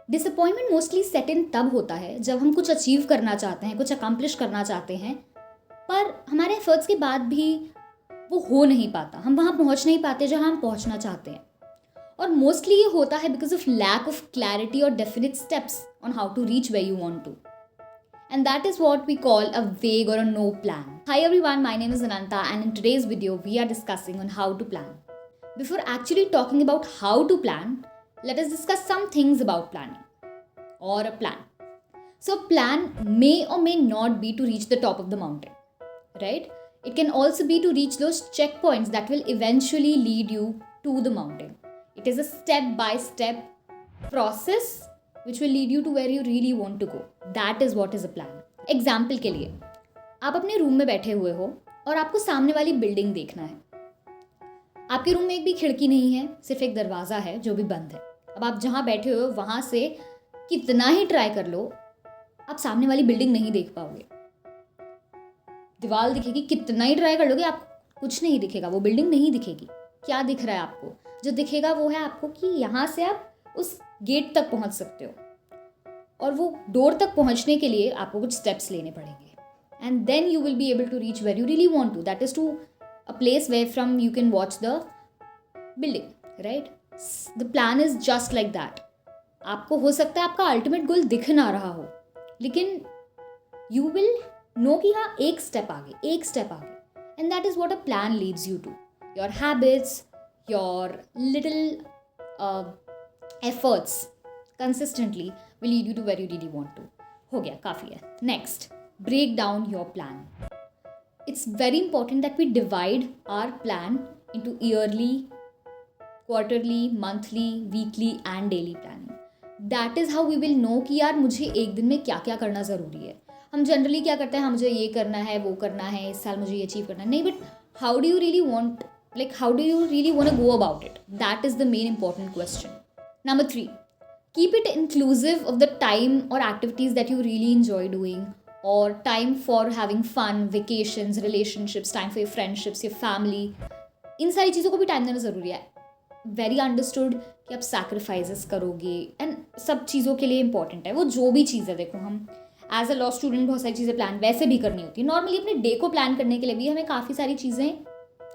Disappointment mostly set इन तब होता है जब हम कुछ अचीव करना चाहते हैं, कुछ अकम्प्लिश करना चाहते हैं, पर हमारे एफर्ट्स के बाद भी वो हो नहीं पाता, हम वहाँ पहुँच नहीं पाते जहाँ हम पहुँचना चाहते हैं। और मोस्टली ये होता है because of lack of clarity और definite steps on how to reach where you want to. And that is what we call a vague or a no plan. Hi everyone, my name is Ananta, and in today's video we are discussing on how to plan. Before actually talking about how to plan, let us discuss some things about planning or a plan. So plan may or may not be to reach the top of the mountain, right? It can also be to reach those checkpoints that will eventually lead you to the mountain. It is a step-by-step process which will lead you to where you really want to go. That is what is a plan. Example के लिए, आप अपने room में बैठे हुए हो और आपको सामने वाली बिल्डिंग देखना है. आपके रूम में एक भी खिड़की नहीं है, सिर्फ एक दरवाज़ा है जो भी बंद है. अब आप जहाँ बैठे हो वहाँ से कितना ही ट्राई कर लो, आप सामने वाली बिल्डिंग नहीं देख पाओगे. दीवार दिखेगी, कितना ही ट्राई कर लोगे आप कुछ नहीं दिखेगा, वो बिल्डिंग नहीं दिखेगी. क्या दिख रहा है आपको? जो दिखेगा वो है आपको कि यहाँ से आप उस गेट तक पहुँच सकते हो, और वो डोर तक पहुँचने के लिए आपको कुछ स्टेप्स लेने पड़ेंगे. And then you will be able to reach where you really want to, that is to a place where from you can watch the building, right? The plan is just like that. आपको हो सकता है आपका ultimate goal दिख ना रहा हो, लेकिन यू विल नो कि हाँ एक स्टेप आगे, and that is what a plan leads you to. Your habits, your little efforts consistently will lead you to where you really want to. हो गया, काफ़ी है. Next, break down your plan. It's very important that we divide our plan into yearly, quarterly, monthly, weekly and daily planning. That is how we will know कि यार मुझे एक दिन में क्या क्या करना ज़रूरी है. हम जनरली क्या करते हैं, हाँ मुझे ये करना है, वो करना है, इस साल मुझे ये अचीव करना है. नहीं, but how do you really want, like how do you really want to go about it? That is the main important question. Number 3, keep it inclusive of the time or activities that you really enjoy doing, or time for having fun, vacations, relationships, time for your friendships, your family. इन सारी चीज़ों को भी time देना ज़रूरी है. Very understood कि आप sacrifices करोगे, एंड सब चीज़ों के लिए इंपॉर्टेंट है. वो जो भी चीज़ है, देखो हम एज अ लॉ स्टूडेंट बहुत सारी चीज़ें प्लान वैसे भी करनी होती है. नॉर्मली अपने डे को प्लान करने के लिए भी हमें काफ़ी सारी चीज़ें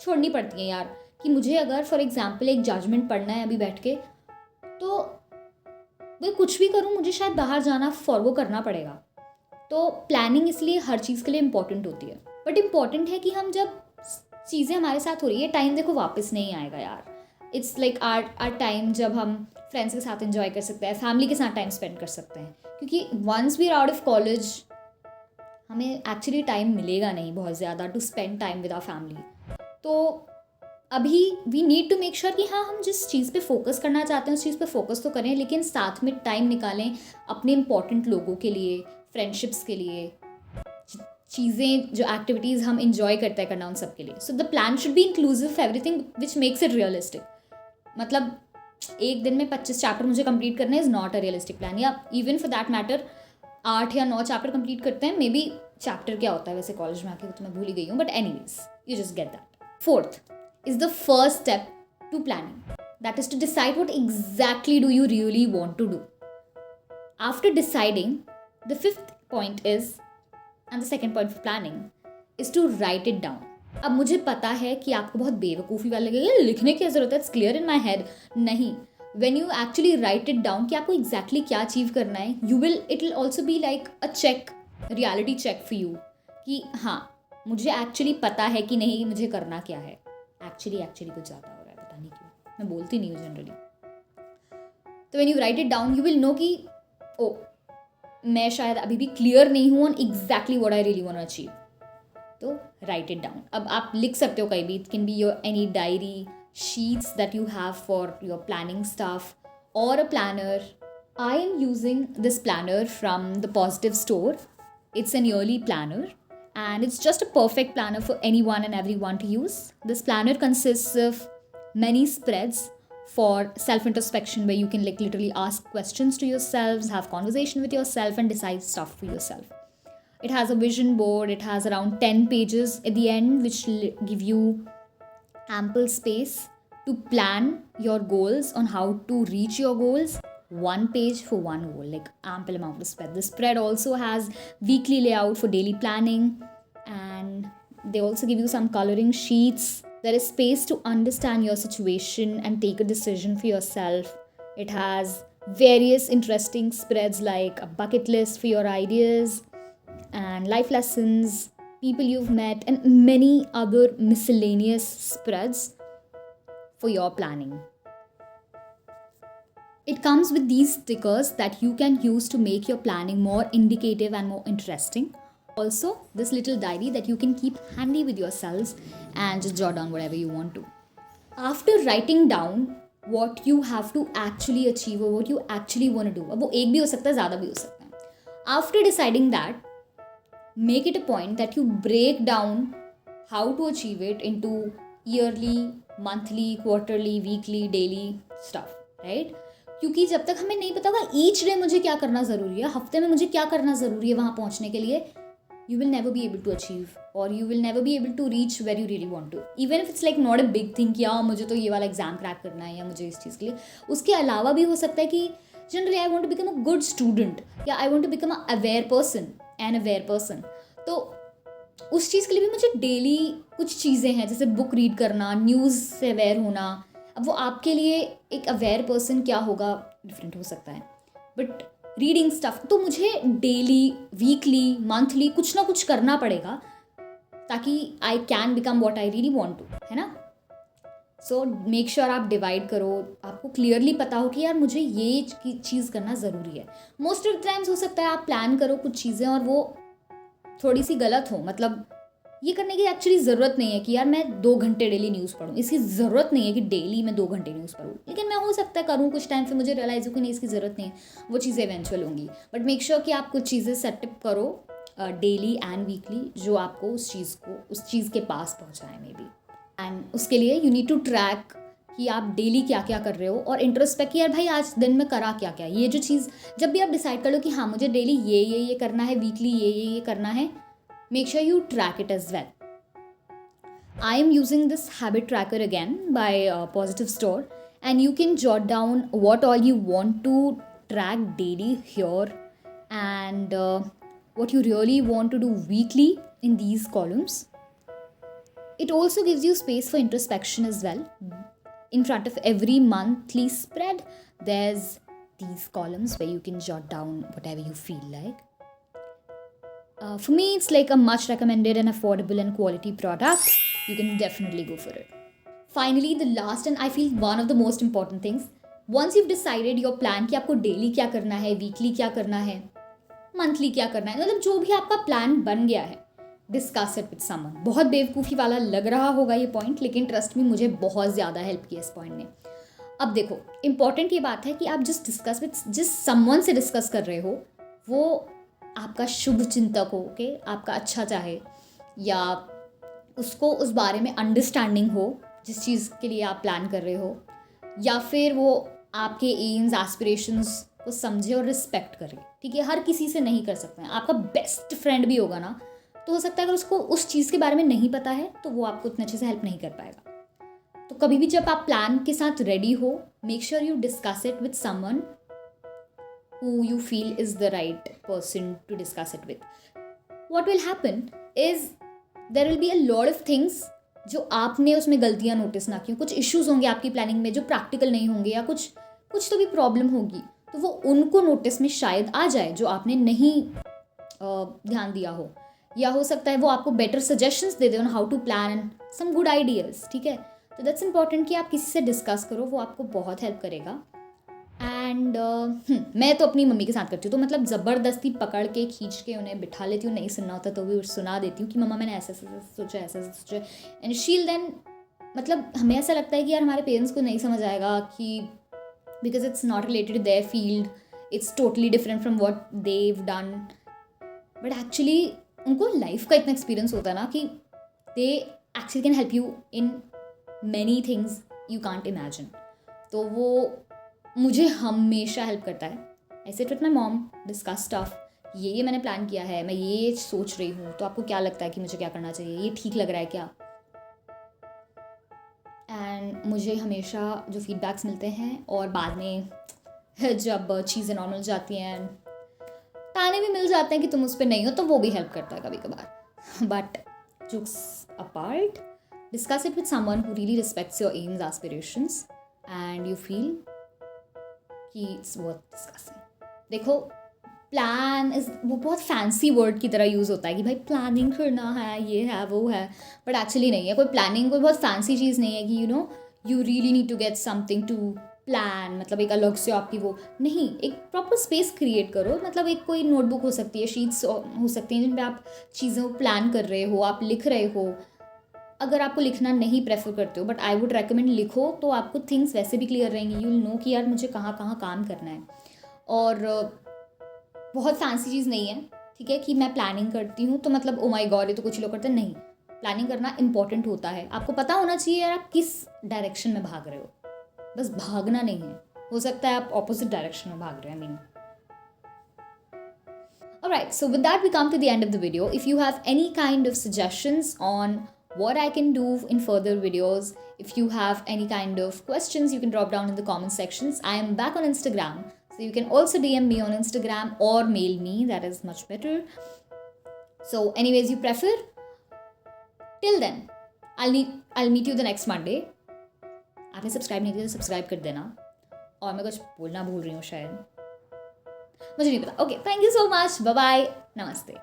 छोड़नी पड़ती हैं यार. कि मुझे अगर फॉर एग्जाम्पल एक जजमेंट पढ़ना है अभी बैठ के, तो मैं कुछ भी करूँ मुझे शायद बाहर जाना फॉरगो करना पड़ेगा. तो प्लानिंग इसलिए हर चीज़ के लिए इम्पॉर्टेंट होती है. बट इम्पॉर्टेंट है कि हम जब चीज़ें हमारे साथ हो रही है, टाइम देखो वापस नहीं आएगा यार. इट्स लाइक आर टाइम जब हम फ्रेंड्स के साथ एंजॉय कर सकते हैं, फैमिली के साथ टाइम स्पेंड कर सकते हैं. क्योंकि once we are out of college हमें एक्चुअली टाइम मिलेगा नहीं बहुत ज़्यादा to spend time with our family. तो अभी we need to make sure कि हाँ हम जिस चीज़ पे फोकस करना चाहते हैं उस चीज़ पे फोकस तो करें, लेकिन साथ में टाइम निकालें अपने इंपॉर्टेंट लोगों के लिए, फ्रेंडशिप्स के लिए, चीज़ें जो एक्टिविटीज़ हम इंजॉय करते हैं करना उन सब के लिए. So the plan should be inclusive of everything which makes it realistic. मतलब एक दिन में 25 चैप्टर मुझे कंप्लीट करना is not a realistic plan. या इवन फॉर दैट मैटर 8 या 9 चैप्टर कंप्लीट करते हैं. मे बी चैप्टर क्या होता है वैसे कॉलेज में आके तो मैं भूल ही गई हूँ, but anyways you just get that. 4th is the first step to planning. That is to decide what exactly do you really want to do. After deciding, the 5th point is, and the second point for planning, is to write it down. अब मुझे पता है कि आपको बहुत बेवकूफ़ी वाला लगेगा, लिखने की ज़रूरत है, it's clear in my head. नहीं, when you actually write it down कि आपको exactly क्या अचीव करना है, it will also be like a check, reality check for you कि हाँ मुझे एक्चुअली पता है कि नहीं मुझे करना क्या है. एक्चुअली कुछ ज़्यादा हो रहा है, पता नहीं क्यों, मैं बोलती नहीं हूँ जनरली. तो when you write it down you will know कि ओ मैं शायद अभी भी क्लियर नहीं हूँ on exactly what I really want to achieve. तो राइट इट डाउन. अब आप लिख सकते हो कहीं भी, it can be your any diary, sheets that you have for your planning stuff, और a planner. I am using this planner from the positive store. It's an yearly planner, and it's just a perfect planner for anyone and everyone to use. This planner consists of many spreads for self-introspection, where you can like literally ask questions to yourselves, have conversation with yourself, and decide stuff for yourself. It has a vision board. It has around 10 pages at the end, which give you ample space to plan your goals on how to reach your goals. one page for one goal, like ample amount of spread. The spread also has weekly layout for daily planning, and they also give you some coloring sheets. There is space to understand your situation and take a decision for yourself. It has various interesting spreads like a bucket list for your ideas and life lessons, people you've met, and many other miscellaneous spreads for your planning. It comes with these stickers that you can use to make your planning more indicative and more interesting. Also, this little diary that you can keep handy with yourselves and just jot down whatever you want to. After writing down what you have to actually achieve or what you actually want to do, अब वो एक भी हो सकता है, ज़्यादा भी हो सकता है. After deciding that, make it a point that you break down how to achieve it into yearly, monthly, quarterly, weekly, daily stuff, right? क्योंकि जब तक हमें नहीं पता होगा ईच डे मुझे क्या करना ज़रूरी है, हफ्ते में मुझे क्या करना ज़रूरी है वहाँ पहुँचने के लिए, you will never be able to achieve or you will never be able to reach where you really want to. Even if it's like not a big thing कि हाँ मुझे तो ये वाला एग्जाम क्रैक करना है या मुझे इस चीज़ के लिए, उसके अलावा भी हो सकता है कि generally I want to become a good student या I want to become a aware person, an aware person. तो उस चीज़ के लिए भी मुझे डेली कुछ चीज़ें हैं, जैसे बुक रीड करना, न्यूज़ से अवेयर होना. अब वो आपके लिए एक अवेयर पर्सन क्या होगा डिफरेंट हो सकता है, बट रीडिंग स्टफ तो मुझे डेली, वीकली, मंथली कुछ ना कुछ करना पड़ेगा ताकि I can become what I really want to, है ना. सो मेक श्योर आप डिवाइड करो, आपको क्लियरली पता हो कि यार मुझे ये चीज़ करना ज़रूरी है. मोस्ट ऑफ द टाइम्स हो सकता है आप प्लान करो कुछ चीज़ें और वो थोड़ी सी गलत हो, मतलब ये करने की एक्चुअली ज़रूरत नहीं है कि यार मैं 2 घंटे डेली न्यूज़ पढूं, इसकी ज़रूरत नहीं है कि डेली मैं 2 घंटे न्यूज़ पढूं, लेकिन मैं हो सकता है करूँ कुछ टाइम, फिर मुझे रियलाइज़ हो कि नहीं इसकी ज़रूरत नहीं है, वो चीज़ें इवेंचुअल होंगी. बट मेक श्योर कि आप कुछ चीज़ें सेटअप करो डेली एंड वीकली जो आपको उस चीज़ के पास पहुँचाए मे बी. एंड उसके लिए यू नीड टू ट्रैक कि आप डेली क्या क्या कर रहे हो और इंट्रोस्पेक्ट कि यार भाई आज दिन में करा क्या क्या. ये जो चीज़ जब भी आप डिसाइड कर लो कि हाँ मुझे डेली ये करना है, वीकली ये करना है, make sure you track it as well. I am using this habit tracker again by Positive Store, and you can jot down what all you want to track daily here and what you really want to do weekly in these columns. It also gives you space for introspection as well. In front of every monthly spread, there's these columns where you can jot down whatever you feel like. For me, it's like a much recommended and affordable and quality product. You can definitely go for it. Finally, the last and I feel one of the most important things, once you've decided your plan कि आपको daily क्या करना है, weekly क्या करना है, monthly क्या करना है, मतलब जो भी आपका plan बन गया है, discuss it with someone. बहुत बेवकूफ़ी वाला लग रहा होगा ये point, लेकिन trust me मुझे बहुत ज़्यादा help किया इस point ने. अब देखो, important ये बात है कि आप जिस someone से discuss कर रहे हो, वो आपका शुभ चिंतक हो, ओके, आपका अच्छा चाहे, या उसको उस बारे में अंडरस्टैंडिंग हो जिस चीज़ के लिए आप प्लान कर रहे हो, या फिर वो आपके एम्स एस्पिरेशंस को समझे और रिस्पेक्ट करे. ठीक है, हर किसी से नहीं कर सकते हैं. आपका बेस्ट फ्रेंड भी होगा ना, तो हो सकता है अगर उसको उस चीज़ के बारे में नहीं पता है तो वो आपको उतने अच्छे से हेल्प नहीं कर पाएगा. तो कभी भी जब आप प्लान के साथ रेडी हो, make sure you discuss it with someone who you feel is the right person to discuss it with. What will happen is there will be a lot of things जो आपने उसमें गलतियाँ notice ना की, कुछ issues होंगे आपकी planning में जो प्रैक्टिकल नहीं होंगे, या कुछ तो भी प्रॉब्लम होगी, तो वो उनको नोटिस में शायद आ जाए जो आपने नहीं ध्यान दिया हो, या हो सकता है वो आपको बेटर सजेशंस दे दे on how to plan some good ideas. ठीक है, तो दैट्स इंपॉर्टेंट कि आप किसी से डिस्कस करो, वो आपको बहुत हेल्प करेगा. एंड मैं तो अपनी मम्मी के साथ करती हूँ, तो मतलब ज़बरदस्ती पकड़ के खींच के उन्हें बिठा लेती हूँ, नहीं सुनना होता तो भी सुना देती हूँ कि मम्मा मैंने ऐसा सोचा. एंड शील देन, मतलब हमें ऐसा लगता है कि यार हमारे पेरेंट्स को नहीं समझ आएगा कि because it's not related to their field, it's totally different from what they've done. But actually उनको लाइफ का इतना एक्सपीरियंस होता है ना कि they actually can help you in many things you can't imagine. तो वो मुझे हमेशा हेल्प करता है. I sit with my mom, discuss stuff, ये मैंने प्लान किया है, मैं ये सोच रही हूँ, तो आपको क्या लगता है कि मुझे क्या करना चाहिए, ये ठीक लग रहा है क्या. एंड मुझे हमेशा जो फीडबैक्स मिलते हैं और बाद में जब चीज़ें नॉर्मल जाती हैं, ताने भी मिल जाते हैं कि तुम उस पर नहीं हो, तो वो भी हेल्प करता है कभी कभार. But jokes apart, discuss it with someone who really respects your aims, aspirations, and you feel कि it's worth discussing. देखो, प्लान इज वो बहुत फैंसी वर्ड की तरह यूज़ होता है कि भाई प्लानिंग करना है, ये है वो है, बट एक्चुअली नहीं है. कोई प्लानिंग कोई बहुत फैंसी चीज़ नहीं है कि you really need to get something to plan, मतलब एक अलग से आपकी वो नहीं. एक प्रॉपर स्पेस क्रिएट करो. मतलब एक कोई नोटबुक हो सकती है, शीट्स हो सकती हैं जिन पे आप चीज़ों को प्लान कर रहे हो, आप लिख रहे हो. अगर आपको लिखना नहीं प्रेफर करते हो, बट आई वुड रेकमेंड लिखो, तो आपको थिंग्स वैसे भी क्लियर रहेंगी. यू विल नो कि यार मुझे कहाँ कहाँ काम करना है. और बहुत फैंसी चीज़ नहीं है, ठीक है, कि मैं प्लानिंग करती हूँ तो मतलब ओ माय गॉड ये तो कुछ लोग करते हैं. नहीं, प्लानिंग करना इंपॉर्टेंट होता है. आपको पता होना चाहिए यार आप किस डायरेक्शन में भाग रहे हो. बस भागना नहीं है. हो सकता है आप ऑपोजिट डायरेक्शन में भाग रहे हैं. I mean, alright, so with that we come to the end of the video. If you have any kind of suggestions on what I can do in further videos, if you have any kind of questions, you can drop down in the comment sections. I am back on Instagram, so you can also DM me on Instagram or mail me. That is much better. So anyways you prefer. Till then, I'll meet you the next Monday. आपने subscribe नहीं किया तो subscribe कर देना. और मैं कुछ बोलना भूल रही हूँ शायद, मुझे नहीं पता. Okay, thank you so much. Bye bye. नमस्ते.